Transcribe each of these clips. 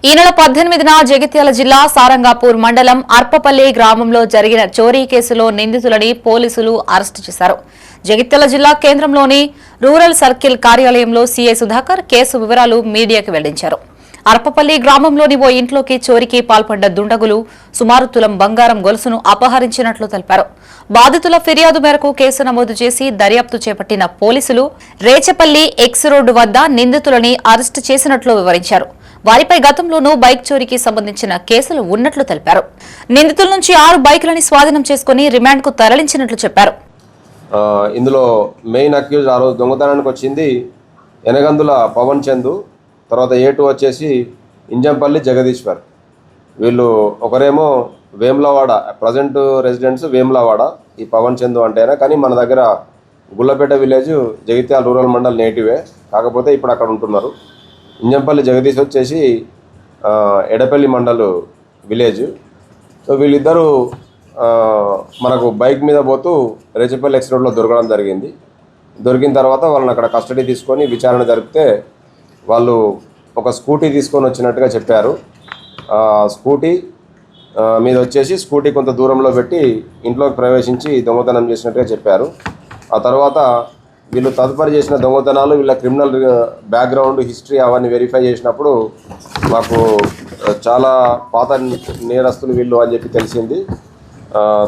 ఈ నెల 18న జగిత్యాల జిల్లా సారంగాపూర్ మండలం అర్పపల్లి గ్రామంలో జరిగిన చోరీ కేసులో నిందితులని పోలీసులు అరెస్టు చేశారు. జగిత్యాల జిల్లా కేంద్రంలోని రూరల్ సర్కిల్ కార్యాలయంలో సీఐ సుధాకర్ కేసు వివరాలు మీడియాకు వెల్లడించారు. అర్పపల్లి గ్రామంలోని ఓ ఇంట్లోకి చోరీకి పాల్పడ్డ దుండగులు సుమారు తులం బంగారం గొలుసును అపహరించినట్లు తెలిపారు. బాధితుల ఫిర్యాదు మేరకు కేసు నమోదు చేసి దర్యాప్తు చేపట్టిన పోలీసులు రేచపల్లి ఎక్స్ రోడ్డు వద్ద నిందితులని అరెస్టు చేసినట్లు వివరించారు. వారిపై గతంలోనూ బైక్ చోరీకి సంబంధించిన కేసులు ఉన్నట్లు తెలిపారు. నిందితుల నుంచి 6 బైకులని స్వాధీనం చేసుకుని రిమాండ్కు తరలించినట్లు చెప్పారు. ఇందులో మెయిన్ అక్యూజ్ ఆ రోజు దొంగతనానికి వచ్చింది ఎనగందుల పవన్ చందు, తర్వాత A2 వచ్చేసి ఇంజంపల్లి జగదీశ్వర్. వీళ్ళు ఒకరేమో వేములవాడ, ప్రజెంట్ రెసిడెంట్స్ వేములవాడ ఈ పవన్ చందు అంటేనా, కానీ మన దగ్గర గుల్లపేట విలేజ్ జగిత్యాల రూరల్ మండల్ నేటివే, కాకపోతే ఇప్పుడు అక్కడ ఉంటున్నారు. ఇంజంపల్లి జగదీష్ వచ్చేసి ఎడపల్లి మండల్ విలేజ్. సో వీళ్ళిద్దరూ మనకు బైక్ మీద పోతూ రేచపల్లి ఎక్స్ రోడ్లో దొరకడం జరిగింది. దొరికిన తర్వాత వాళ్ళని అక్కడ కస్టడీ తీసుకొని విచారణ జరిపితే వాళ్ళు ఒక స్కూటీ తీసుకొని వచ్చినట్టుగా చెప్పారు. స్కూటీ మీద వచ్చేసి స్కూటీ కొంత దూరంలో పెట్టి ఇంట్లోకి ప్రవేశించి దొంగతనం చేసినట్టుగా చెప్పారు. ఆ తర్వాత వీళ్ళు తదుపరి చేసిన దొంగతనాలు, వీళ్ళ క్రిమినల్ బ్యాక్గ్రౌండ్ హిస్టరీ అవన్నీ వెరిఫై చేసినప్పుడు మాకు చాలా పాత నేరస్తులు వీళ్ళు అని చెప్పి తెలిసింది.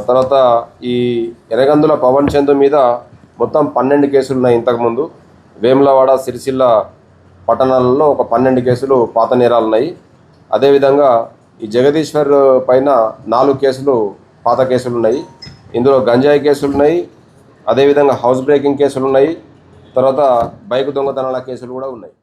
తర్వాత ఈ ఎనగందుల పవన్ చందు మీద మొత్తం 12 కేసులు ఉన్నాయి. ఇంతకుముందు వేములవాడ, సిరిసిల్ల పట్టణాలలో ఒక 12 కేసులు పాత నేరాలు ఉన్నాయి. అదేవిధంగా ఈ జగదీశ్వర్ పైన 4 కేసులు పాత కేసులు ఉన్నాయి. ఇందులో గంజాయి కేసులు ఉన్నాయి, అదేవిధంగా హౌస్ బ్రేకింగ్ కేసులు ఉన్నాయి, తర్వాత బైక్ దొంగతనాల కేసులు కూడా ఉన్నాయి.